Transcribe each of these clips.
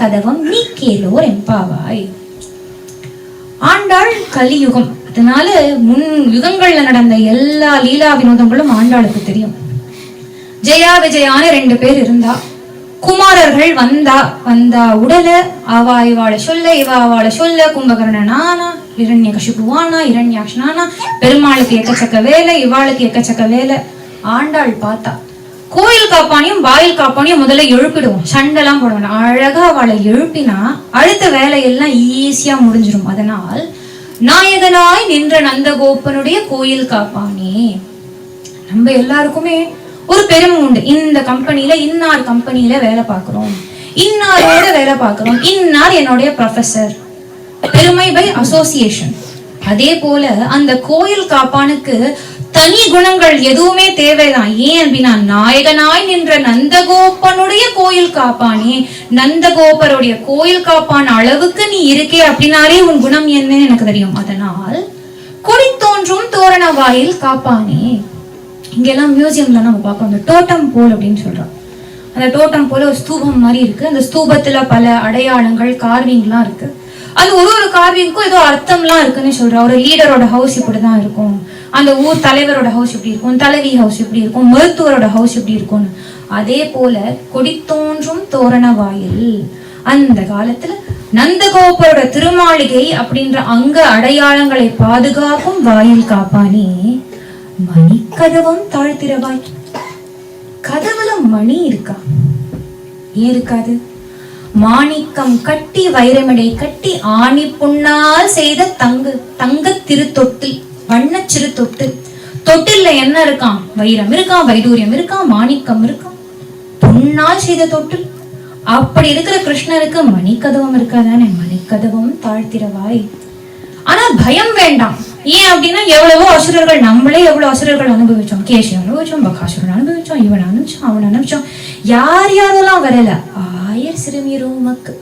கதவம் நீ கேளோர் எம்பாவாய். ஆண்டாள் கலியுகம், அதனால முன் யுகங்கள்ல நடந்த எல்லா லீலா வினோதங்களும் ஆண்டாளுக்கு தெரியும். ஜெயா விஜயான 2 பேர் இருந்தா, குமாரர்கள் வந்தா உடல அவா இவாளை சொல்ல, இவா அவளை சொல்ல, கும்பகர்ணனானா, இரண்ய கசிப்புவானா, இரண்யாக்ஷனானா, பெருமாளுக்கு எக்கச்சக்க வேலை, இவாளுக்கு எக்கச்சக்க வேலை. ஆண்டாள் பார்த்தா கோயில் காப்பானையும் வாயில் காப்பானையும் முதல்ல எழுப்பிடுவோம், சண்டெல்லாம் போடுவோம். அழகா அவளை எழுப்பினா அடுத்த வேலையெல்லாம் ஈஸியா முடிஞ்சிடும். அதனால் நாயகனாய் நின்ற நந்தகோபனுடைய கோயில் காப்பானே. நம்ம எல்லாருக்குமே ஒரு பெருமை உண்டு. இந்த கம்பெனில இன்னார் கம்பெனில வேலை பார்க்கிறோம், இன்னாரோட வேலை பார்க்கிறோம், இன்னார் என்னுடைய ப்ரொஃபசர். பெருமை பை அசோசியேஷன். அதே போல அந்த கோயில் காப்பானுக்கு தனி குணங்கள் எதுவுமே தேவைதான். ஏன் அப்படின்னா, நாயகனாய் நின்ற நந்தகோபனுடைய கோயில் காப்பானே, நந்தகோபருடைய கோயில் காப்பான் அளவுக்கு நீ இருக்கே அப்படின்னாலே உன் குணம் என்னன்னு எனக்கு தெரியும். அதனால் கொடி தோன்றும் தோரண வாயில் காப்பானே. இங்கெல்லாம் மியூசியம்ல நம்ம பார்க்கணும், அந்த டோட்டம் போல் அப்படின்னு சொல்றோம். அந்த டோட்டம் போல ஒரு ஸ்தூபம் மாதிரி இருக்கு. அந்த ஸ்தூபத்துல பல அடையாளங்கள், கார்விங்லாம் இருக்கு. அது ஒரு கார்விங்க்கும் ஏதோ அர்த்தம்லாம் இருக்குன்னு சொல்றோம். ஒரு லீடரோட ஹவுஸ் இப்படிதான் இருக்கும், அந்த ஊர் தலைவரோட ஹவுஸ் எப்படி இருக்கும், தலைவி ஹவுஸ் எப்படி இருக்கும், மருத்துவரோட ஹவுஸ் எப்படி இருக்கும். அதே போல கொடி தோன்றும் தோரண வாயில், அந்த காலத்துல நந்தகோபரோட திருமாளிகை அப்படின்ற அங்க அடையாளங்களை பாதுகாக்கும் வாயில் காப்பானே. மணிக்கதவம் தாழ்த்திரவாய். கதவுல மணி இருக்கா? ஏன் இருக்காது? மாணிக்கம் கட்டி வைரமடை கட்டி ஆணி புண்ணால் செய்த தங்க திருத்தொட்டில், வண்ண சிறு தொட்டில். தொட்டில்ல என்ன இருக்கான்? வைரம் இருக்கான், வைடூரியம் இருக்கான், மாணிக்கம் இருக்கான், பொன்னால் செய்த தொட்டில். அப்படி இருக்கிற கிருஷ்ணருக்கு மணிக்கதவம் இருக்காதானே? மணிக்கதவம் தாழ்த்திரவாய். ஆனா பயம் வேண்டாம். ஏன் அப்படின்னா, எவ்வளவோ அசுரர்கள், நம்மளே எவ்வளவு அசுரர்கள் அனுபவிச்சோம். கேசி அனுபவிச்சோம், பகாசுரன் அனுபவிச்சோம், இவன் அனுபவிச்சோம், அவன் அனுபவிச்சோம். யாரெல்லாம் வரல, ஆயர் சிறுமிருமக்கு.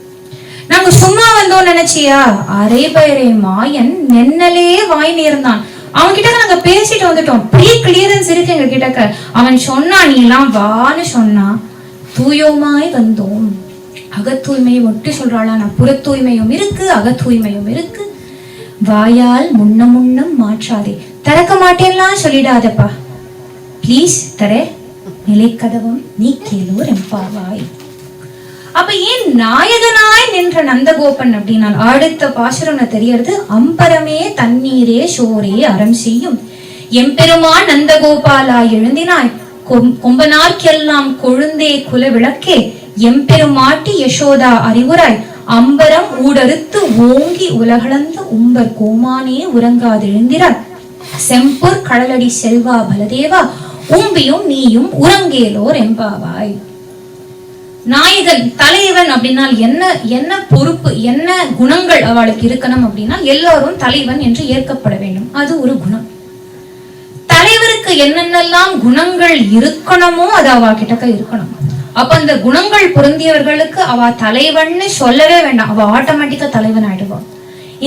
நாங்க சும்மா வந்தோம் நினைச்சியா? அரை பயிரை மாயன் நென்னலே வாய் நேர்ந்தான். அவன் கிட்ட நாங்க பேசிட்டு வந்துட்டோம். ப்ரீ கிளியரன்ஸ் இருக்கு எங்க கிட்டக்க. அவன் சொன்னா, நீ எல்லாம் வான்னு சொன்னா தூயோமாய் வந்தோம். அகத்தூய்மையை ஒட்டி சொல்றாளா? நான் புற தூய்மையும் இருக்கு, அகத்தூய்மையும் இருக்கு. வாயால் முன்னம் மாற்றாதே, திறக்க மாட்டேன்லாம் சொல்லிடாதப்பா பிளீஸ். தர நிலைக்கதவம் நீ கேளோர் எம்பாவாய். அப்ப ஏன் நாயகனாய் நின்ற நந்தகோபன் அப்படின்னா, அடுத்த பாசுரம் தெரியறது, அம்பரமே தண்ணீரே சோரே அறம் செய்யும் எம்பெருமான் நந்தகோபாலா எழுந்தினாய், கொம்பனார்க்கெல்லாம் கொழுந்தே குல விளக்கே, எம்பெருமாட்டி யசோதா அறிவுராய், அம்பரம் ஊடறுத்து ஓங்கி உலகளந்த உம்பர் கோமானே உறங்காது எழுந்திரார், செம்பொர் கடலடி செல்வா பலதேவா, உம்பியும் நீயும் உறங்கேலோர் எம்பாவாய். நாயகன் தலைவன் அப்படின்னா என்ன பொறுப்பு, என்ன குணங்கள் அவளுக்கு இருக்கணும் அப்படின்னா, எல்லாரும் தலைவன் என்று ஏற்கப்பட வேண்டும். அது ஒரு குணம். தலைவருக்கு என்னென்னலாம் குணங்கள் இருக்கணுமோ அது அவ கிட்டக்க இருக்கணும். அப்ப அந்த குணங்கள் பொருந்தியவர்களுக்கு அவ தலைவன்னு சொல்லவே வேண்டாம், அவ ஆட்டோமேட்டிக்கா தலைவன் ஆயிடுவா.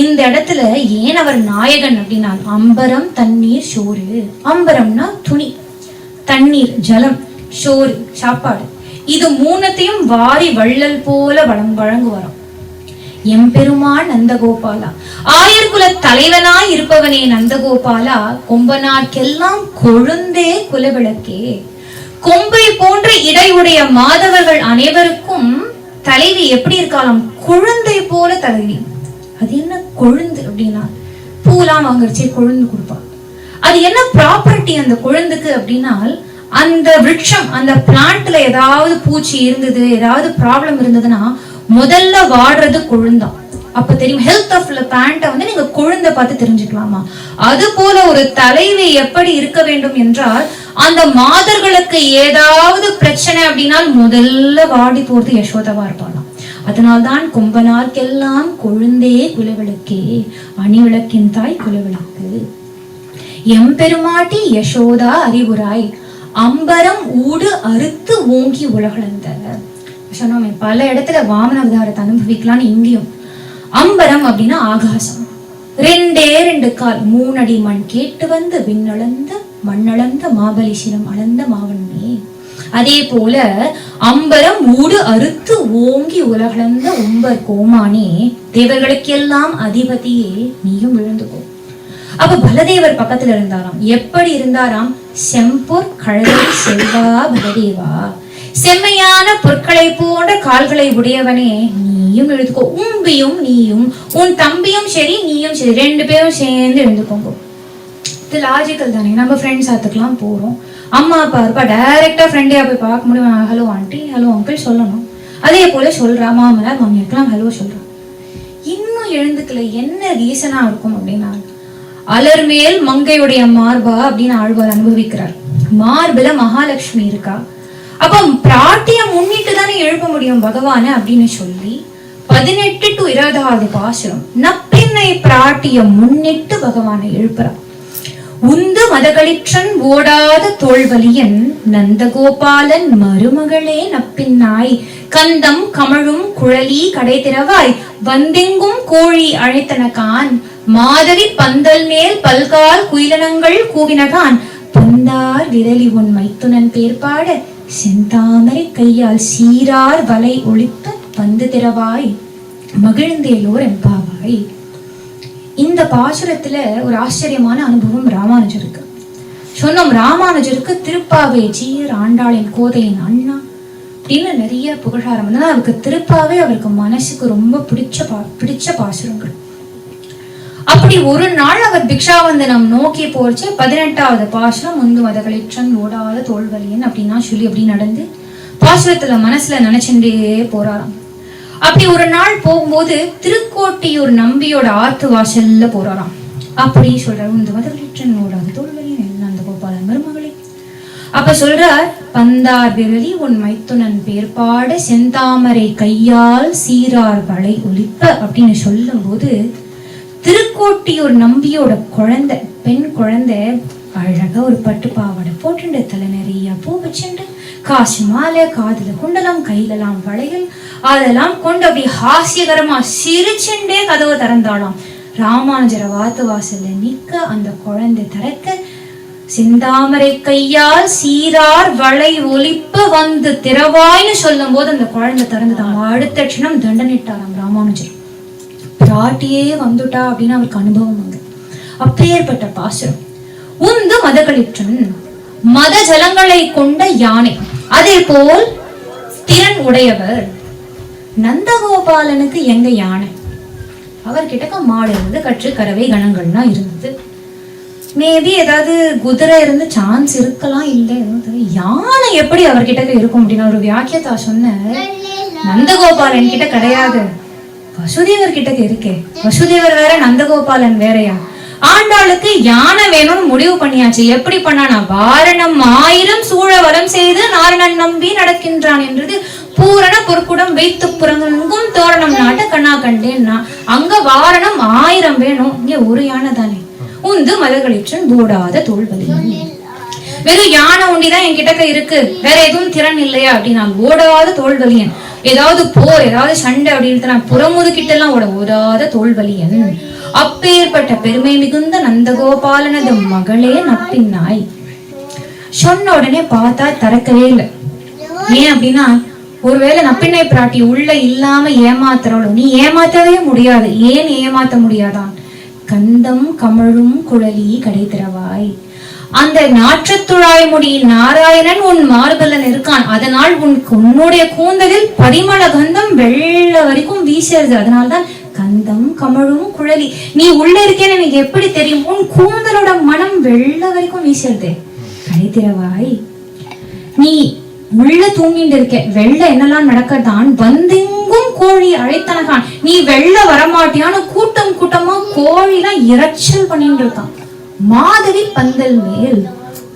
இந்த இடத்துல ஏன் அவர் நாயகன் அப்படின்னா, அம்பரம் தண்ணீர் சோறு. அம்பரம்னா துணி, தண்ணீர் ஜலம், சோறு சாப்பாடு. இது மூணத்தையும் வாரி வள்ளல் போல வழங்குவாராம் எம்பெருமான் நந்தகோபாலா. ஆயர்குல தலைவனாய் இருப்பவனே நந்தகோபாலா, கொம்பனார்க்கெல்லாம் கொழுந்தே குலவிளக்கே. கொம்பை போன்ற இடையுடைய மாதவர்கள் அனைவருக்கும் தலைவி எப்படி இருக்காளாம்? குழந்தை போல தலைவி. அது என்ன கொழுந்து அப்படின்னா, பூலாம் வாங்கறச்சே கொழுந்து கொடுப்பா. அது என்ன ப்ராப்பர்ட்டி அந்த கொழுந்துக்கு அப்படின்னா, அந்த விருட்சம், அந்த பிளான்ட்ல ஏதாவது பூச்சி இருந்தது, ஏதாவது ப்ராப்ளம் இருந்ததுன்னா முதல்ல வாடுறது கொழுந்தான். அப்ப தெரியும், ஹெல்த் ஆஃப் பிளான்ட்டை வந்து நீங்க கொழுந்த பார்த்து தெரிஞ்சுக்கலாமா. அது போல ஒரு தலைவி எப்படி இருக்க வேண்டும் என்றால், அந்த மாதர்களுக்கு ஏதாவது பிரச்சனை அப்படின்னா முதல்ல வாடி போறது யசோதாவா இருப்பாளாம். அதனால்தான் கொம்பனார்க்கெல்லாம் கொழுந்தே குலவிளக்கே, அணிவிளக்கின் தாய் குலவிளக்கு. எம்பெருமாட்டி யசோதா அறிவுராய், அம்பரம் ஊடு அறுத்து ஓங்கி உலகளந்த. சொன்னோமே, பல இடத்துல வாமன அவதாரத்தை அனுபவிக்கலான்னு. இங்கேயும் அம்பரம் அப்படின்னா ஆகாசம். 2 கால் 3 அடி மண் கேட்டு வந்து விண்ணளந்த மண்ணளந்த மாபலிசிரம் அளந்த மாவண்ணே. அதே போல அம்பரம் ஊடு அறுத்து ஓங்கி உலகளந்த உம்பர் கோமானே, தேவர்களுக்கெல்லாம் அதிபதியே நீயும் விழுந்துக்கோ. அப்ப பலதேவர் பக்கத்துல இருந்தாராம். எப்படி இருந்தாராம்? செம்பொற் கழலை செல்வா பலதேவா, செம்மையான பொற்களை போன்ற கால்களை உடையவனே நீயும் எழுதுக்கோ. உம்பியும் நீயும் உன் தம்பியும் சரி நீயும் சரி 2 பேரும் சேர்ந்து எழுந்துக்கோங்க. இது லாஜிக்கல் தானே. நம்ம ஃப்ரெண்ட்ஸ் ஆத்துக்கெல்லாம் போறோம், அம்மா அப்பா இருப்பா, டைரக்டா ஃப்ரெண்டையா போய் பார்க்க முடியும். ஹலோ ஆண்டி, ஹலோ அங்கிள் சொல்லணும். அதே போல சொல்றா மாமனார் மாமியாருக்கெல்லாம் ஹலோ சொல்றா. இன்னும் எழுந்துக்கல, என்ன ரீசனா இருக்கும் அப்படின்னா, அலர்மேல் மங்கையுடைய மார்பா அப்படின்னு ஆழ்வார் அனுபவிக்கிறார். மார்புல மகாலட்சுமி இருக்கா, அப்ப பிராட்டிய முன்னிட்டு தானே எழுப்ப முடியும் பகவான அப்படின்னு சொல்லி 18 to 20வது பாசுரம் நப்பின்னை பிராட்டிய முன்னிட்டு பகவானை எழுப்புறார். உந்து மதகளிற்றன் ஓடாத தோல்வலியன் நந்தகோபாலன் மருமகளே நப்பின்னாய், கந்தம் கமழும் குழலி கடை திறவாய், வந்தெங்கும் கோழி அழைத்தனகான், மாதவி பந்தல் மேல் பல்கால் குயிலனங்கள் கூவினகான், பொந்தார் விரலி உன் மைத்துனன் பேர்பாட, செந்தாமரை கையால் சீரார் வலை ஒழித்த வந்து திறவாய், மகிழ்ந்தேலோர் என்பாவாய். இந்த பாசுரத்துல ஒரு ஆச்சரியமான அனுபவம் ராமானுஜருக்கு சொன்னோம். ராமானுஜருக்கு திருப்பாவை ஜீயர் ஆண்டாளின் கோதையின் அண்ணா அப்படின்னு நிறைய புகழாரம் வந்து அவருக்கு திருப்பாவே அவருக்கு மனசுக்கு ரொம்ப பிடிச்ச பாசுரங்கள். அப்படி ஒரு நாள் அவர் பிக்ஷாவந்தனம் நோக்கி போச்சு. 18வது பாசுரம் உந்து மதகளிற்றன் ஓடாத தோல்வலியன் அப்படின்னா சொல்லி அப்படி நடந்து பாசுரத்துல மனசுல நினைச்சுட்டே போறாராம். அப்படி ஒரு நாள் போகும்போது திருக்கோட்டியூர் நம்பியோட ஆத்து வாசல்ல போறாராம். அப்படி சொல்றாரு, உந்து மதகளிற்றன் ஓடாத தோல்வலியன் அந்த கோபாலன் மருமகளே. அப்ப சொல்றார், பந்தார் விரலி உன் மைத்துனன் பேர்பாட, செந்தாமரை கையால் சீரார் வளை ஒலிப்ப அப்படின்னு சொல்லும் போது திருக்கோட்டியூர் நம்பியோட குழந்தை, பெண் குழந்தை அழகா ஒரு பட்டு பாவாடை போட்டுண்டு தலை நிறைய பூ வச்சுண்டு காசு மாலை, காதுல குண்டலம், கையிலலாம் வளையல், அதெல்லாம் கொண்டு அப்படி ஹாஸ்யகரமா சிரிச்சுண்டே கதவை திறந்தாளாம். ராமானுஜர வாத்து வாசல்ல நிக்க அந்த குழந்தை திறக்க, செந்தாமரை கையால் சீரார் வளை ஒலிப்ப வந்து திறவாய்னு சொல்லும் போது அந்த குழந்தை திறந்துதான். அடுத்த க்ஷணம் தண்டனிட்டாராம் ராமானுஜர். பிராட்டியே வந்துட்டா அப்படின்னு அவருக்கு அனுபவம் அங்க. அப்பேற்பட்ட பாசுரம். உந்து மதகளிற்றன், மத ஜலங்களை கொண்ட யானை, அதே போல் திறன் உடையவர். நந்தகோபாலனுக்கு எங்க யானை? அவர்கிட்ட மாடு இருந்து கற்று கறவை கணங்கள்னா இருந்தது. மேபி ஏதாவது குதிரை இருந்து சான்ஸ் இருக்கலாம். இல்லை, யானை எப்படி அவர்கிட்ட இருக்கும் அப்படின்னு ஒரு வியாக்கியத்தா சொன்ன. நந்தகோபாலன் கிட்ட கிடையாது, வசுதேவர் கிட்ட இருக்கே. வசுதேவர் வேற, நந்தகோபாலன் வேறையா? ஆண்டாளுக்கு யானை வேணும்னு முடிவு பண்ணியாச்சு. எப்படி பண்ணானா, வாரணம் 1000 சூழ வரம் செய்து நாரணன் நம்பி நடக்கின்றான் என்றது பூரண பொற்குடம் வைத்து புறங்கும் தோரணம் நாட்ட கண்ணா கண்டேன்னா, அங்க வாரணம் 1000 வேணும், இங்க ஒரு யானை தானே. உந்து மதகளிற்றன் ஓடாத தோல்வலியன். வெறும் யானை ஒண்டிதான் என்கிட்ட இருக்கு, வேற எதுவும் திறன் இல்லையா அப்படின்னா, ஓடாத தோல்வலியன். ஏதாவது போர், ஏதாவது சண்டை அப்படின்னு புறமுது கிட்ட எல்லாம் ஓடாத தோல்வலியன். அப்பேற்பட்ட பெருமை மிகுந்த நந்தகோபாலனது மகளே நப்பின்னாய். சொன்ன உடனே பார்த்தா திறக்கவே இல்லை. ஏன் அப்படின்னா, ஒருவேளை நப்பின்னை பிராட்டி உள்ள இல்லாம ஏமாத்துறவளோ, நீ ஏமாத்தவே முடியாது. ஏன் ஏமாத்த முடியாதான்? கந்தம் கமழும் குழலி கடை திறவாய். அந்த நாற்றத்துழாய் முடி நாராயணன் உன் மார்பலன் இருக்கான். அதனால் உன்னுடைய கூந்தலில் பரிமள கந்தம் வெள்ள வரைக்கும் வீசுறது. அதனால்தான் கந்தம் கமழும் குழலி. நீ உள்ள இருக்கேன்னு எனக்கு எப்படி தெரியும்? உன் கூந்தலோட மனம் வெள்ள வரைக்கும் வீசுறது. கடை திறவாய். நீ உள்ள தூங்கிட்டு இருக்க, வெள்ள என்னெல்லாம் நடக்கத்தான். வந்தெங்கும் கோழி அழைத்தனகான். நீ வெள்ள வரமாட்டியான்னு கூட்டம் கூட்டமா கோழிலாம் இறைச்சல் பண்ணிட்டு இருக்கான். மாதவி பந்தல் மேல்,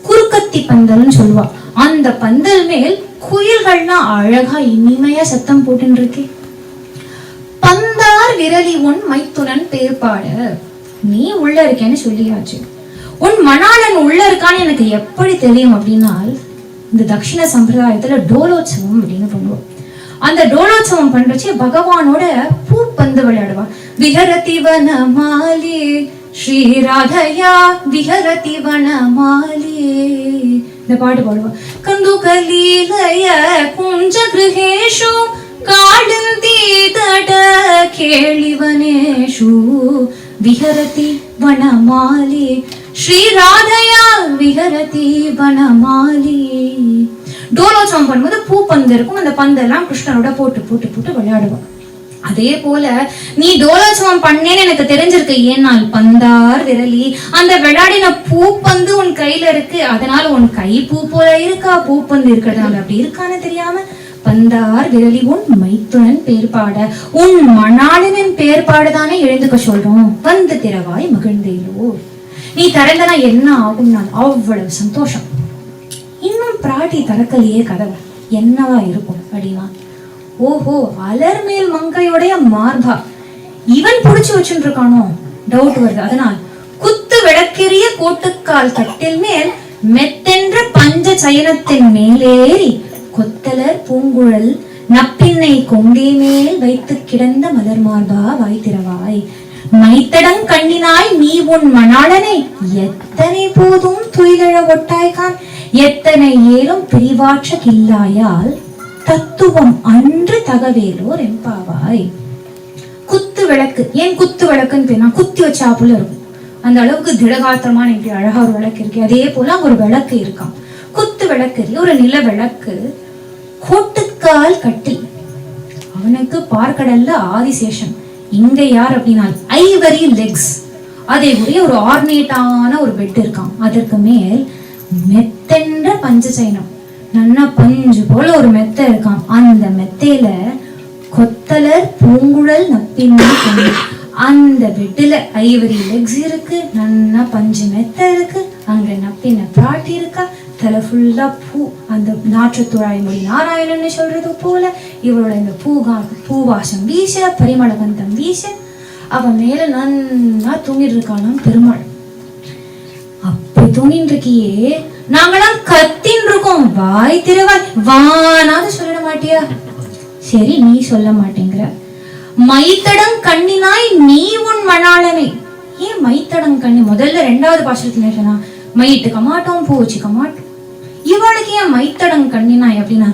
குறுக்கத்தி பந்தல்னு சொல்லுவா, அந்த பந்தல் மேல் குயில்கள்லாம் அழகா இனிமையா சத்தம் போட்டு இருக்கே. பந்தார் விரலி உன் மைத்துனன் பேர்பாட. நீ உள்ள இருக்கேன்னு சொல்லியாச்சு. உன் மணாளன் உள்ள இருக்கான்னு எனக்கு எப்படி தெரியும் அப்படின்னா, இந்த தட்சிண சம்பிரதாயத்துல டோலோத்சவம் அப்படின்னு பண்ணுவோம். அந்த டோலோத்சவம் பண்றச்சு பகவானோட பூ பந்து விளையாடுவா. விஹரதி வனமாலி ஸ்ரீராதயா விஹரதி வனமாலி இந்த பாட்டு பாடுவோம். கந்து கலீலய குஞ்ச கிருஹேஷு காடந்தி தட கேளிவனேஷு விஹரதி வனமாலி ஸ்ரீ ராதையா விஹரதி வனமாலி. டோலோத்சவம் பண்ணும்போது பூ பந்து இருக்கும், அந்த பந்தெல்லாம் கிருஷ்ணரோட போட்டு போட்டு போட்டு விளையாடுவோம். அதே போல நீ டோலோத்சவம் பண்ணேன்னு எனக்கு தெரிஞ்சிருக்கு, ஏன்னால் பந்தார் விரலி, அந்த விளையாடின பூ பந்து உன் கையில இருக்கு, அதனால உன் கை பூ போல இருக்கா, பூ பந்து இருக்கிறதுனால அப்படி இருக்கான்னு தெரியாம பந்தார் விரலி உன் மைத்துனன் பேர்பாட, உன் மணாளனின் பேர்பாடுதானே எழுந்துக்க சொல்றோம். வந்து திறவாய் மகிழ்ந்தேலோ, நீ திறந்தனா என்ன ஆகும், நான் அவ்வளவு சந்தோஷம். இன்னும் பிராட்டி திறக்கலையே கதவை, என்னவா இருக்கும் அப்படின்னா, ஓஹோ அலர் மேல் மங்கையோடைய மார்பா இவன் புடிச்சு வச்சுட்டு இருக்கானோ டவுட் வருது. அதனால் குத்து விளக்கெரிய கோட்டுக்கால் கட்டில் மேல் மெத்தென்ற பஞ்ச சயனத்தின் மேலேறி கொத்தலர் பூங்குழல் நப்பின்னை கொங்கை மேல் வைத்து கிடந்த மலர் மார்பா வாய்த்திரவாய் மைத்தடங் கண்ணினாய் நீ உன் மணாளனை எத்தனை போதும் துயிலழ ஒட்டாய்கான் எத்தனை ஏலும் பிரிவாற்ற கில்லாயால் தத்துவம் அன்று தகவேலோர் எம்பாவாய். குத்து விளக்கு, ஏன் குத்து விளக்குன்னு பேர், குத்தி வச்சாப்புல இருக்கும், அந்த அளவுக்கு திடகாத்திரமான இப்படி அழகா ஒரு விளக்கு இருக்கு. அதே போல ஒரு விளக்கு இருக்கான், குத்து விளக்கு, ஒரு நில விளக்கு, கோட்டுக்கால் கட்டில். அவனுக்கு பார்க்கடல்ல ஆதிசேஷன், இங்க யார் அப்படின்னா ஐவரி லெக்ஸ், அதே உடைய ஒரு ஆர்னேட்டான ஒரு பெட் இருக்கான், அதற்கு மேல் மெத்தென்ற பஞ்சசைனம், நன்னா பஞ்சு போல ஒரு மெத்த இருக்கான், அந்த மெத்தையில கொத்தலர் பூங்குழல் நப்பின்னை கொண்டு, அந்த பெட்டுல ஐவரி லெக்ஸ் இருக்கு, நன்னா பஞ்சு மெத்த இருக்கு, அங்க நப்பின்ன பிராட்டி இருக்கா, தலை ஃபுல்லா பூ, அந்த நாற்றுத்துழாய் மொழி நாராயணன்னு சொல்றது போல இவரோட இந்த பூவாசம் வீச, பரிமள கந்தம் வீச, அவன் மேல நன்னா தூங்கிட்டு இருக்கானாம் பெருமாள். அப்படி தூங்கிட்டு இருக்கியே, நாங்களாம் கத்தின் இருக்கோம், வாய் திறவாய் வானாவது சொல்ல மாட்டியா? சரி நீ சொல்ல மாட்டேங்கிற. மைத்தடங் கண்ணினாய் நீ உன் மணாளனை, ஏன் மைத்தடங் கண்ணி? முதல்ல ரெண்டாவது பாசுரத்துல சொன்னா மைட்டுக்க மாட்டோம் பூ வச்சுக்க மாட்டோம், இவளுக்கு ஏன் மைத்தடங் கண்ணினாய் அப்படின்னா,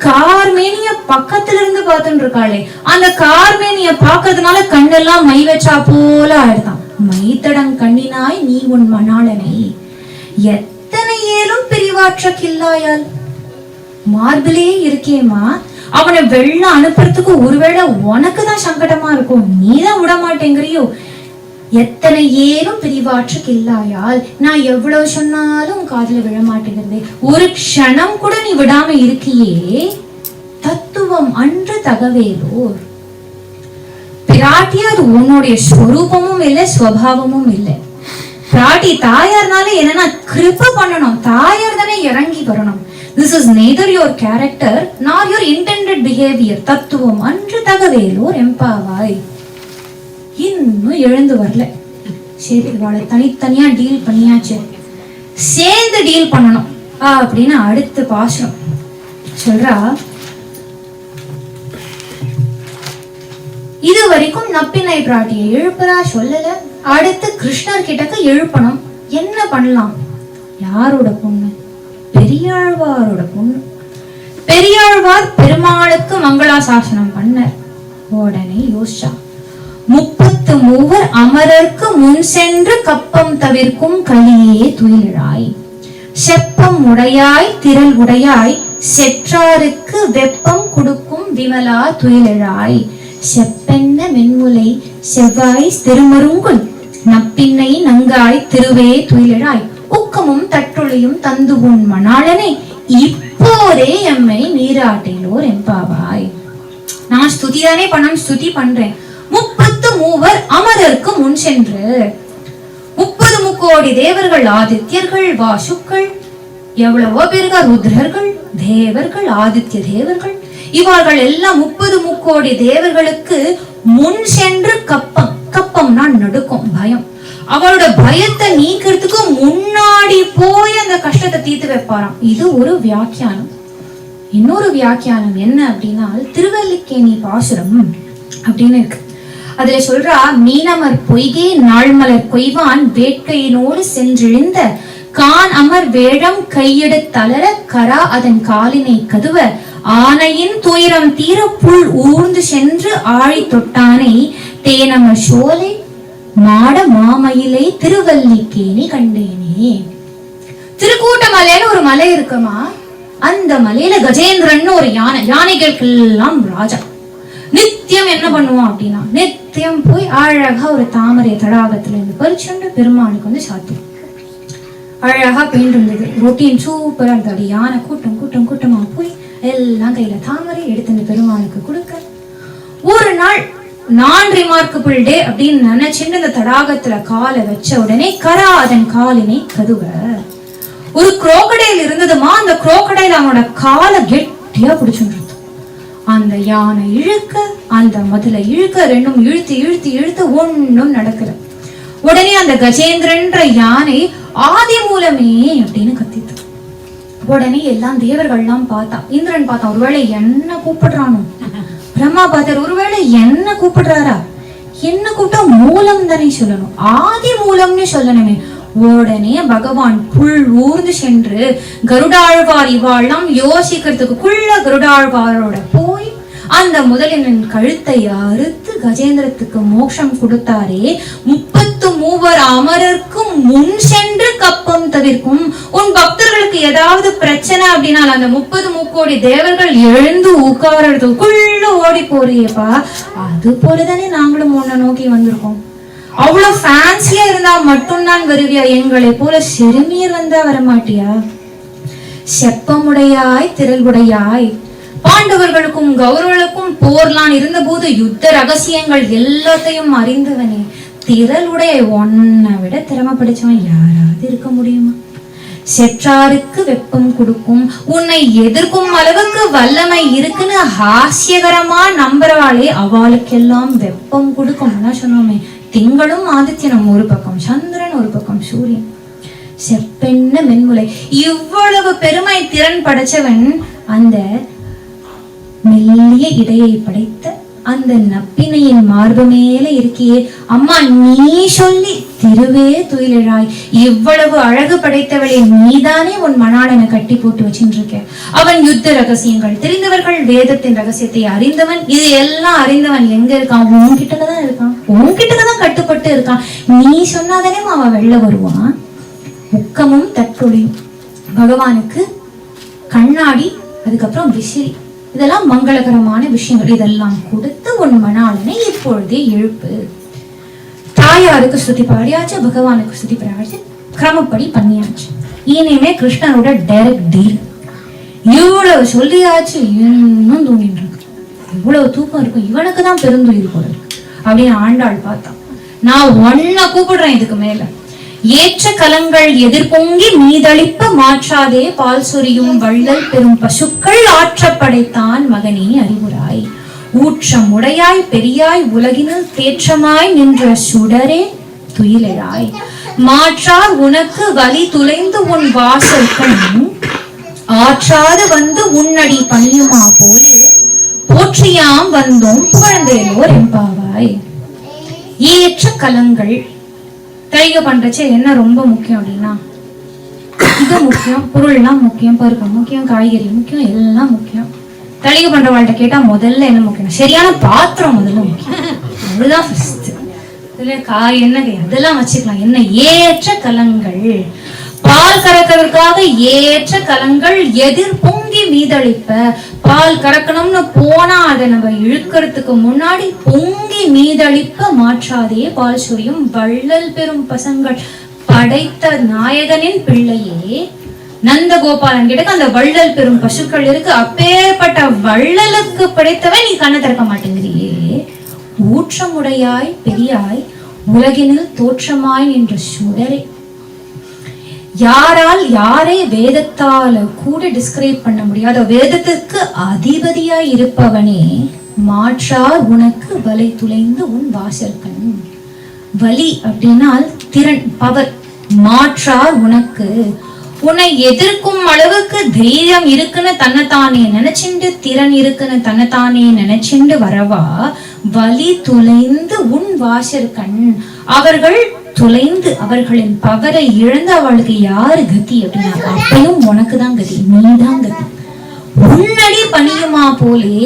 கார்மேனிய பக்கத்துல இருந்து பார்த்துட்டு இருக்காளே, அந்த கார்மேனிய பாக்குறதுனால கண்ணெல்லாம் மை வச்சா போல ஆயிடுதான். மைத்தடங் கண்ணினாய் நீ உன் மணாளனை எத்தனை ஏலும் பிரிவாற்ற கில்லாயால், மார்பிலே இருக்கேமா, அவனை வெள்ள அனுப்புறதுக்கு ஒருவேளை உனக்குதான் சங்கடமா இருக்கும், நீதான் விட மாட்டேங்கிறியோ, எத்தனை ஏலும் பிரிவாற்ற கில்லாயால், நான் எவ்வளவு சொன்னாலும் காதுல விழ மாட்டேங்கிறதே, ஒரு க்ஷணம் கூட நீ விடாம இருக்கியே, தத்துவம் அன்று தகவேலோர். பிராட்டி அது உன்னுடைய ஸ்வரூபமும் இல்லை, ஸ்வபாவமும் இல்லை. பிராட்டி தாயார்னால என்னன்னா கிருப பண்ணணும், தாயார் தானே இறங்கி வரணும். This is neither your character nor your intended behavior. தத்துவம் அன்று தகவேலோர் எம்பாவாய். இன்னும் எழுந்து வரல. சரி இவாளை தனித்தனியா டீல் பண்ணியாச்சு, சேர்ந்து டீல் பண்ணணும் அப்படின்னு அடுத்த பாசுரம் சொல்றா. இது வரைக்கும் நப்பின்னை பிராட்டியை எழுப்புறா சொல்லல, அடுத்து கிருஷ்ணர் கிட்டக்கு எழுப்பணும். என்ன பண்ணலாம்? யாரோட பொண்ணு? பெரியாழ்வாரோட பொண்ணு. பெரியாழ்வார் பெருமாளுக்கு மங்களாசாசனம் பண்ணார். உடனே யோசிச்சா, 33 அமரர்க்கு முன் சென்று கப்பம் தவிர்க்கும் கலியே துயிலாய், செப்பம் உடையாய் திரள் உடையாய் செற்றாருக்கு வெப்பம் கொடுக்கும் விமலா துயிலாய், செப்பென்ன மென்முலை செவ்வாய் திருமருங்குல் நப்பின்னை நங்காய் திருவே துயிலாய், உக்கமும் தட்டுளியும் தந்து உன் மணாளனை இப்போதே எம்மை நீராட்டிலோர் எம்பாவாய். நான் ஸ்துதிதானே பண்ணணும், ஸ்துதி பண்றேன். 33 அமரருக்கு முன் சென்று 30 முக்கோடி தேவர்கள், ஆதித்யர்கள், வாசுக்கள், எவ்வளவோ பேர்கள், ருத்ரர்கள், தேவர்கள், ஆதித்ய தேவர்கள், இவர்கள் எல்லாம் 30 முக்கோடி தேவர்களுக்கு முன் சென்று கப்பம், கப்பம்னா நடுக்கும், பயம், அவளோட பயத்தை நீக்கிறதுக்கு முன்னாடி போய் அந்த கஷ்டத்தை தீர்த்து வைப்பாராம். இது ஒரு வியாக்கியானம். இன்னொரு வியாக்கியானம் என்ன அப்படின்னா, திருவல்லிக்கேணி பாசுரம் அப்படின்னு இருக்கு. அதுல சொல்றா, மீனமர் பொய்கே நாள்மலர் கொய்வான் வேட்கையினோடு சென்றிழிந்த கான் அமர் வேழம் கையெடு தளர கரா அதன் காலினை கதுவ ஆனையின் துயரம் தீர புல் ஊர்ந்து சென்று ஆழி தொட்டானை தேனமர் சோலை மாட மாமயிலை திருவல்லிக்கேணி கண்டேனே. திருக்கூட்டமலையில ஒரு மலை இருக்குமா, அந்த மலையில கஜேந்திரன் ஒரு யானை, யானைகளுக்கெல்லாம் ராஜா. நித்தியம் என்ன பண்ணுவோம் அப்படின்னா, நித்தியம் போய் அழகா ஒரு தாமரை தடாகத்துல இருந்து பறிச்சுண்டு பெருமானுக்கு வந்து சாத்துவோம். அழகா பெயிண்ட் இருந்தது, ரொட்டீன் சூப்பரா இருந்தது. யானை கூட்டம் கூட்டம் கூட்டமா போய் எல்லாம் கையில தாமரை எடுத்து இந்த பெருமானுக்கு கொடுக்க, ஒரு நாள் நான் ரிமார்க்கபிள் டே அப்படின்னு நினைச்சுட்டு இந்த தடாகத்துல காலை வச்ச உடனே கரா அதன் காலினை கதுவ ஒரு குரோக்கடைல் இருந்ததுமா. அந்த குரோக்கடைல் அவனோட காலை கெட்டியா பிடிச்சுட்டு, அந்த யானை இழுக்க அந்த முதல இழுக்க, ரெண்டும் இழுத்து இழுத்து இழுத்து ஒன்னும் நடக்கல. உடனே அந்த கஜேந்திரன்ற யானை ஆதி மூலமே அப்படின்னு கத்தித்து. உடனே எல்லாம் தேவர்கள்லாம் பார்த்தா, இந்திரன் பார்த்தா, ஒருவேளை என்ன கூப்பிடுறானோ. பிரம்மா பார்த்தார், ஒருவேளை என்ன கூப்பிடுறாரா, என்ன கூப்பிட்டா மூலம் தானே சொல்லணும், ஆதி மூலம்னு சொல்லணுமே. உடனே பகவான் புல் ஊர்ந்து சென்று கருடாழ்வார் இவாள்லாம் யோசிக்கிறதுக்குள்ள கருடாழ்வாரோட போய் அந்த முதலின் கழுத்தை அறுத்து கஜேந்திரத்துக்கு மோட்சம் கொடுத்தாரே. 33 அமரர்க்கும் முன் சென்று கப்பம் தவிர்க்கும். உன் பக்தர்களுக்கு ஏதாவது பிரச்சனை அப்படின்னா அந்த 30 முக்கோடி தேவர்கள் எழுந்து உட்காரதுக்குள்ள ஓடி போறியப்பா. அது போலதானே நாங்களும் உன்னை நோக்கி வந்திருக்கோம். அவ்வளவு ஃபேன்சியா இருந்தா மட்டும்தான் வருவியா, எங்களை போல சிறுமியர் வந்தா வரமாட்டியா? செப்பமுடையாய் திரள்வுடையாய், பாண்டவர்களுக்கும் கௌரவர்களுக்கும் போர்லாம் இருந்த போது யுத்த ரகசியங்கள் எல்லாத்தையும் அறிந்தவனே, திரளுடைய ஒன்னை விட திறமை படிச்சவன் யாராவது இருக்க முடியுமா? செற்றாருக்கு வெப்பம் கொடுக்கும், உன்னை எதிர்க்கும் அளவுக்கு வல்லமை இருக்குன்னு ஹாஸ்யகரமா நம்புறவாளே அவளுக்கெல்லாம் வெப்பம் கொடுக்கும். சொன்னோமே, திங்களும் ஆதித்யனும் ஒரு பக்கம், சந்திரன் ஒரு பக்கம், சூரியன். செப்பென்ன மென்முலை, இவ்வளவு பெருமை திறன் படைச்சவன் அந்த மெல்லிய இடையை படைத்த அந்த நப்பினையின் மார்பு மேல இருக்கியே அம்மா, நீ சொல்லி திருவே துயிலாய். இவ்வளவு அழகு படைத்தவளை நீதானே உன் மணாளனை கட்டி போட்டு வச்சுட்டு இருக்க. அவன் யுத்த ரகசியங்கள் தெரிந்தவர்கள், வேதத்தின் ரகசியத்தை அறிந்தவன். இது எல்லாம் அறிந்தவன் எங்க இருக்கான்? உன்கிட்டதான் இருக்கான், உன்கிட்டதான் கட்டுப்பட்டு இருக்கான். நீ சொன்னாதானே அவன் வெளில வருவான். முக்கமும் தற்கொலையும் பகவானுக்கு கண்ணாடி, அதுக்கப்புறம் விசிறி, இதெல்லாம் மங்களகரமான விஷயங்கள். இதெல்லாம் கொடுத்து உன் மணாளனை இப்பொழுதே எழுப்பு. தாயாருக்கு ஸ்துதி பாடியாச்சு, பகவானுக்கு ஸ்துதி பாடியாச்சு, கிரமப்படி பண்ணியாச்சு. இனிமே கிருஷ்ணனோட டைரக்ட் டீல். இவ்வளவு சொல்லியாச்சு, இன்னும் தூங்கிட்டு இருக்கு. இவ்வளவு தூக்கம் இருக்கும், இவனுக்கு தான் பெருந்துயிர் போல இருக்கு அப்படின்னு ஆண்டாள் பார்த்தா. நான் ஒன்ன கூப்பிடுறேன் இதுக்கு மேல. ஏற்ற கலங்கள் எதிர்பொங்கி மீதளிப்ப மாற்றாதே பால் சொரியும் வள்ளல் பெரும் பசுக்கள் ஆற்றப்படைத்தான் மகனே அறிவுராய். ஊற்றம் உடையாய் பெரியாய் உலகினில் தேற்றமாய் நின்ற சுடரே துயிலாய். மாற்றார் உனக்கு வலி துளைந்து உன் வாசல் கண் ஆற்றாது வந்து உன்னடி பணியுமா போலே போற்றியாம் வந்தோம் புகழ்ந்தேலோர் எம்பாவாய். ஏற்ற கலங்கள் தழிகை பண்றச்சு என்ன ரொம்ப முக்கியம் அப்படின்னா, இது முக்கியம், பொருள்லாம் முக்கியம், பருப்பு முக்கியம், காய்கறி முக்கியம், எல்லாம் முக்கியம். தழிகை பண்றவாள்கிட்ட கேட்டா முதல்ல என்ன முக்கியம்? சரியான பாத்திரம் முதல்ல முக்கியம். அதுதான் ஃபர்ஸ்ட். இதுல காய் என்ன அதெல்லாம் வச்சுக்கலாம். என்ன ஏற்ற கலங்கள், பால் கறக்கிறதுக்காக ஏற்ற கலங்கள் எதிர் பொங்கி மீதளிப்ப. பால் கறக்கணும்னு போனா அதை நம்ம இழுக்கிறதுக்கு முன்னாடி பொங்கி மீதளிப்ப மாற்றாதே பால் சொரியும் வள்ளல் பெரும் பசங்கள் படைத்த நாயகனின் பிள்ளையே. நந்தகோபாலன் கிட்ட அந்த வள்ளல் பெரும் பசுக்கள் இருக்கு. அப்பேற்பட்ட வள்ளலுக்கு படைத்தவன் நீ கண்ணை திறக்க மாட்டேங்கிறியே. ஊற்றமுடையாய் பெரியாய் உலகினில் தோற்றமாய் நின்ற சுடரே. யாரால் யாரை வேதத்தால கூட டிஸ்கிரைப் பண்ண முடியாத வேதத்துக்கு அதிபதியாய் இருப்பவனே, மாற்றார் உனக்கு வலை துளைந்து உன் வாசல் கண். வலி அப்படின்னால் திறன், பவர். மாற்றார் உனக்கு, உன்னை எதிர்க்கும் அளவுக்கு தைரியம் இருக்குன்னு தன்னைத்தானே நினைச்சுண்டு, திறன் இருக்குன்னு தன்னைத்தானே நினைச்சுண்டு வரவா வலி துளைந்து உன் வாசல் கண். அவர்கள் தொலைந்து அவர்களின் பவரை இழந்து அவளுக்கு யாரு கதி அப்படின்னா, அப்பையும் உனக்குதான் கதி, நீதான் கதி. உன்னடி பணியுமா போலே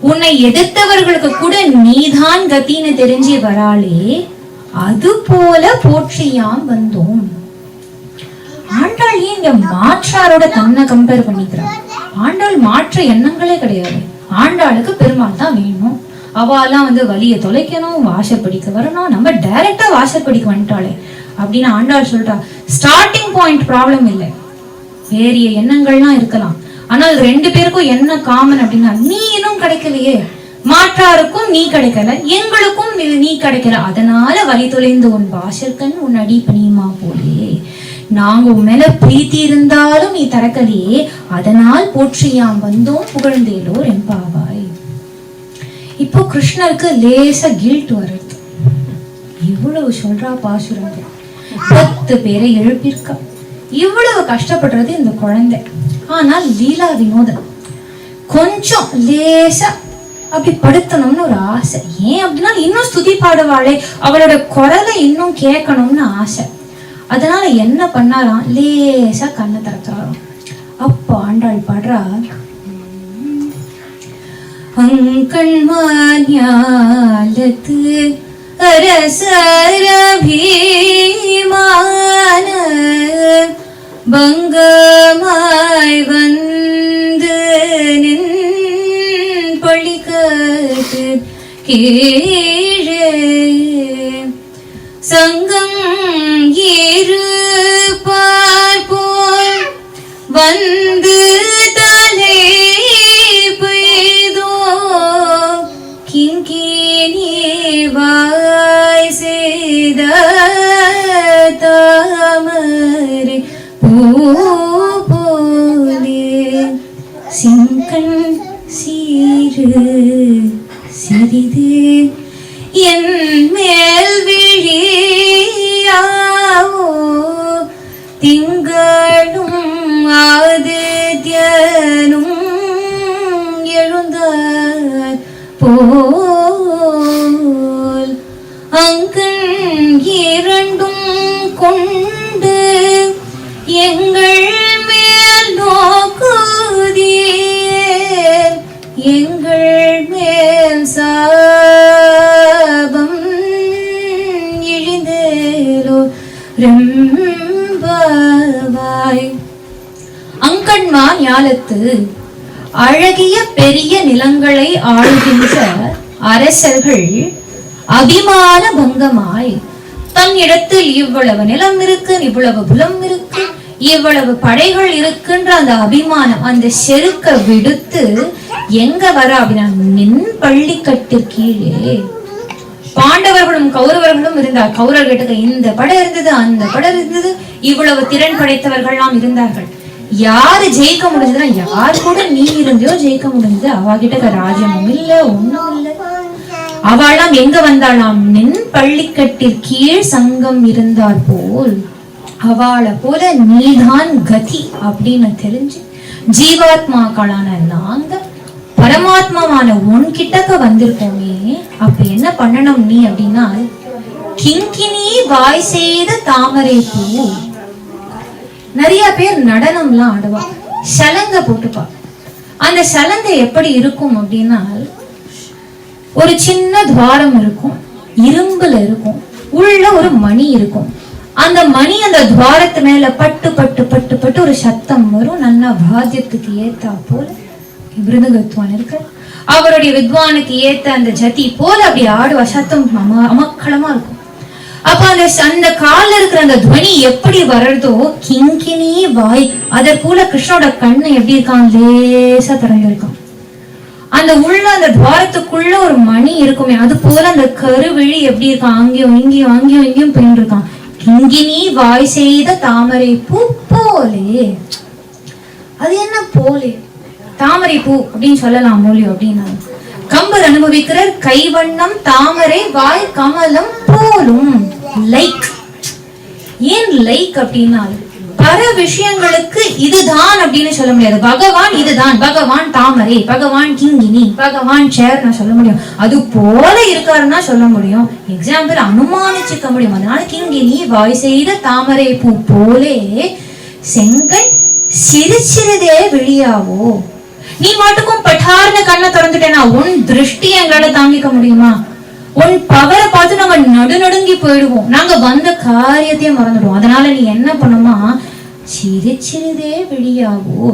உன்னை எதிர்த்தவர்களுக்கு கூட நீதான் கத்தின்னு தெரிஞ்சு வராளே, அது போல போற்றியாம் வந்தோம். ஆண்டாள் ஏன் இங்க மாற்றாரோட தன்னை கம்பேர் பண்ணிக்கிறார்? ஆண்டாள் மாற்ற எண்ணங்களே கிடையாது. ஆண்டாளுக்கு பெருமாள் தான் வேணும். அவாலாம் வலிய தொலைக்கணும், வாசப்படிக்க வரணும், நம்ம டைரக்டா வாசப்படிக்க வந்துட்டாளே அப்படின்னு ஆண்டாள் சொல்றா. ஸ்டார்டிங் பாயிண்ட் ப்ராப்ளம் இல்லை, வேறிய எண்ணங்கள்லாம் இருக்கலாம். ஆனால் ரெண்டு பேருக்கும் என்ன காமன் அப்படின்னா, நீ இன்னும் கிடைக்கலையே, மாற்றாருக்கும் நீ கிடைக்கல, எங்களுக்கும் நீ கிடைக்கல, அதனால வழி தொலைந்து உன் வாசற்கண் உன் அடி பணியுமா போலே, நாங்க உன் மேல பிரீத்தி இருந்தாலும் நீ தரக்கலையே, அதனால் போற்றியாம் வந்தோம் புகழ்ந்தேலோர் எம்பாவாய். இப்போ கிருஷ்ணருக்கு லேசா கில்ட் வருது. இவ்வளவு சொல்றா பாசுரங்க, 10 பேரை எழுப்பியிருக்கா, இவ்வளவு கஷ்டப்படுறது இந்த குழந்தை. ஆனால் லீலா வினோதம் கொஞ்சம் லேசா அப்படி படுத்தணும்னு ஒரு ஆசை. ஏன் அப்படின்னா இன்னும் ஸ்துதி பாடுவாளே, அவளோட குரலை இன்னும் கேட்கணும்னு ஆசை. அதனால என்ன பண்ணாராம், லேசா கண்ணை திறக்கிறாராம். அப்போ ஆண்டாள் பாடுறா, அங்கண்மான்யாலத்து அரசரபீமான பங்கமாய் வந்து நின் பள்ளிக்கட்டு கீழே சங்கம் இருப்பார் போல் வந்து தலை பெய்தோ கிங்கினி வாய் செய்த தாமரை பூ போலே சிங்கன் சீரு சிறிது என் மேல் விழியாவோ திங்களும் ஆதித்யனும் எழுந்தார் போல் அங்கண் இரண்டும் கொண்டு எங்கள் மேல் நோக்குதீர், எங்கள் மேல் சாபம் இழிந்தேலோ ரெம்பாவாய். அங்கண்மா ஞாலத்து அழகிய பெரிய நிலங்களை ஆளுகின்ற அரசர்கள் அபிமான பங்கமாய் தன் இடத்தில் இவ்வளவு நிலம் இருக்கு, இவ்வளவு புலம் இருக்கு, இவ்வளவு படைகள் இருக்குன்ற அந்த அபிமானம், அந்த செருக்க விடுத்து எங்க வர அப்படின்னா நின் பள்ளிக்கட்டு கீழே. பாண்டவர்களும் கௌரவர்களும் இருந்தார். கௌரவர்கிட்ட இந்த படை இருந்தது, அந்த படை இருந்தது, இவ்வளவு திறன் படைத்தவர்கள்லாம் இருந்தார்கள். யாரு ஜெயிக்க முடிஞ்சதுன்னா, யார் கூட நீ இருந்தியோ ஜெயிக்க முடிஞ்சது. அவகிட்ட ராஜ்யமும் இல்ல, ஒண்ணும் இல்ல. அவளாம் எங்க வந்தாளாம், நின் பள்ளிக்கட்டில் கீழ் சங்கம் இருந்தார் போல், அவளை போல நீதான் கதி அப்படின்னு தெரிஞ்சு ஜீவாத்மாக்களான நாங்க பரமாத்மாவான உன்கிட்டக்க வந்திருக்கோமே. அப்ப என்ன பண்ணணும் நீ அப்படின்னா, கிங்கினி வாய் செய்த தாமரை பூ. நிறைய பேர் நடனம்லாம் ஆடுவா, சலங்க போட்டுப்பா. அந்த சலங்க எப்படி இருக்கும் அப்படின்னா, ஒரு சின்ன துவாரம் இருக்கும், இரும்புல இருக்கும், உள்ள ஒரு மணி இருக்கும். அந்த மணி அந்த துவாரத்து மேல பட்டு பட்டு பட்டு பட்டு ஒரு சத்தம் வரும். நல்லா வாத்தியத்துக்கு ஏத்தா போல விருதுகத்துவான் இருக்க, அவருடைய வித்வானுக்கு ஏத்த அந்த ஜதி போல அப்படி ஆடுவா. சத்தம் அமக்களமா இருக்கும். அப்ப அந்த கால்ல இருக்கிற அந்த துவனி எப்படி வர்றதோ, கிங்கினி வாய், அதை போல கிருஷ்ணோட கண்ணு எப்படி இருக்கான், லேசா திறந்திருக்கான். அந்த உள்ள அந்த துவாரத்துக்குள்ள ஒரு மணி இருக்குமே, அது போல அந்த கருவிழி எப்படி இருக்கான், அங்கேயும் இங்கேயும் அங்கேயும் இங்கேயும் போயிட்டு இருக்கான். கிங்கினி வாய் செய்த தாமரை பூ போலே. அது என்ன போலே, தாமரை பூ அப்படின்னு சொல்லலாம் மொழி அப்படின்னா. கம்பர் அனுபவிக்கிறார், கைவண்ணம் தாமரை வாய் கமலம் போலும். லைக், ஏன் லைக் அப்படின்னா, பல விஷயங்களுக்கு இதுதான் அப்படின்னு சொல்ல முடியாது. பகவான் இதுதான், பகவான் தாமரை, பகவான் கிங்கினி, பகவான் சேர் நான் சொல்ல முடியும். அது போல இருக்காருன்னா சொல்ல முடியும். எக்ஸாம்பிள் அனுமானிச்சுக்க முடியும். அதனால கிங்கினி வாய் செய்த தாமரை பூ போலே செங்கன் சிரிச்சிறதே வெளியாவோ. நீ மாட்டுக்கும் பட்டார்னு கண்ணை திறந்துட்டேனா உன் திருஷ்டி எங்களால தாங்கிக்க முடியுமா? உன் பவரை பார்த்து நாங்க நடுநடுங்கி போயிடுவோம். நாங்க வந்த காரியத்தையும் மறந்துடுவோம். அதனால நீ என்ன பண்ணுமா, சிரிச்சிறதே வெளியாவோ.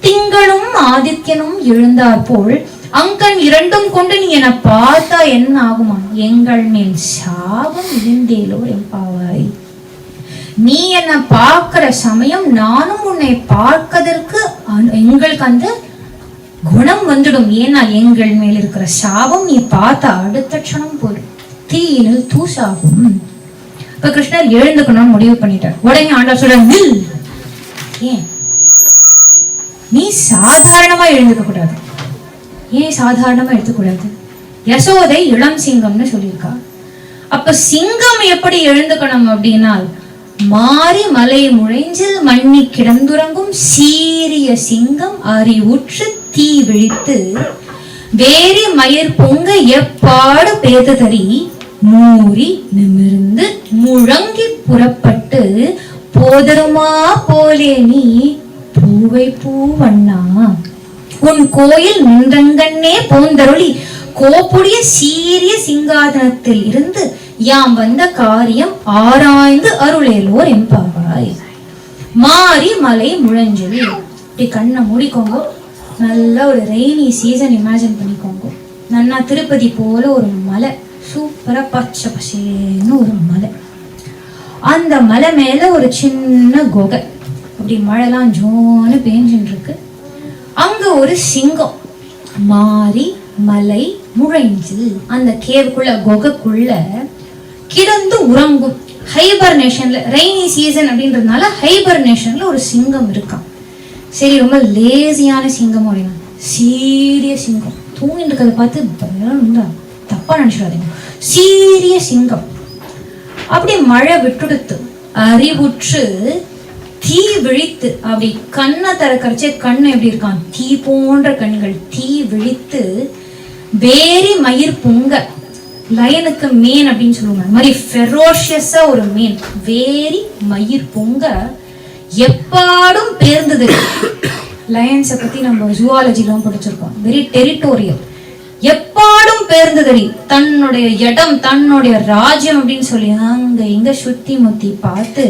திங்களும் ஆதித்யனும் எழுந்தார் போல் அங்கன் இரண்டும் கொண்டு நீ என்ன பார்த்தா என்ன ஆகுமா? எங்கள் மேல் சாபம் இருந்தேலோ எம்பாவாய். நீ என்ன பார்க்கிற சமயம் நானும் உன்னை பார்க்கதற்கு எங்களுக்கு அந்த குணம் வந்துடும். ஏன்னா எங்கள் மேல் இருக்கிற சாபம் நீ பார்த்த அடுத்த க்ஷணம் போயிடும், தீயினில் தூசாகும். இப்ப கிருஷ்ணர் எழுந்துக்கணும்னு முடிவு பண்ணிட்டார். உடனே ஆண்டவர் சொல்ற, நில். ஏன் நீ சாதாரணமா எழுந்துக்க கூடாது? ஏன் சாதாரணமா எடுத்துக்கூடாது? யசோதை இளம் சிங்கம்னு சொல்லியிருக்கா. அப்ப சிங்கம் எப்படி எழுந்துக்கணும் அப்படின்னா, மாறி மலை முழைஞ்சில் மண்ணி கிடந்துறங்கும் சீரிய சிங்கம் அறிவுற்று தீ விழித்து வேரி மயிர் பொங்க எப்பாடு பேததறி மூறி நிமிர்ந்து முழங்கி புறப்பட்டு போதருமா போலே நீ பூவை பூவண்ணா உன் கோயில் நின்றங்கண்ணே போந்தருளி கோப்புடைய சீரிய சிங்காதனத்தில் இருந்து யாம் வந்த காரியம் ஆராய்ந்து அருளேலோர் எம்பாவாய். மாறி மலை முழஞ்சல். இப்படி கண்ணை மூடிக்கோங்க. நல்ல ஒரு ரெய்னி சீசன் இமேஜின் பண்ணிக்கோங்க. நன்னா திருப்பதி போல ஒரு மலை, சூப்பரா பச்சை பசேன்னு ஒரு மலை. அந்த மலை மேல ஒரு சின்ன குகை. அப்படி மழைலாம் ஜோன்னு பேஞ்சுட்டு இருக்கு. அங்க ஒரு சிங்கம் மாறி மலை முழைஞ்சு அந்த கேவுக்குள்ள குகைக்குள்ள கிடந்து உறங்கும். ஹைபர்னேஷன்ல, ரெய்னி சீசன் அப்படின்றதுனால ஹைபர்னேஷன்ல ஒரு சிங்கம் இருக்கான். சரி, ரொம்ப லேசியான சிங்கம் அப்படின்னா, சீரிய சிங்கம் தூங்கிட்டு இருக்கிறத பார்த்து தப்பா நினைச்சிடாதீங்க. சீரிய சிங்கம் அப்படி மழை விட்டுடுத்து அறிவுற்று தீ விழித்து, அப்படி கண்ணை திறக்கறச்சே கண்ணு எப்படி இருக்கான், தீ போன்ற கண்கள், தீ விழித்து வேரி மயிர் பொங்க. லயனுக்கு மேன் அப்படின்னு சொல்லுவாங்க, மாதிரி ஃபெரோஷியஸா ஒரு மேன். வேரி மயிர் பொங்க எப்பாடும் பேர்ந்தது. லயன்ஸை பத்தி நம்ம ஜூவாலஜிலாம் படிச்சிருக்கோம். Very territorial. எப்பாடும் பேர்ந்ததடி, தன்னுடைய இடம், தன்னுடைய ராஜ்யம் அப்படின்னு சொல்லி அங்க இங்க சுத்தி முத்தி பார்த்து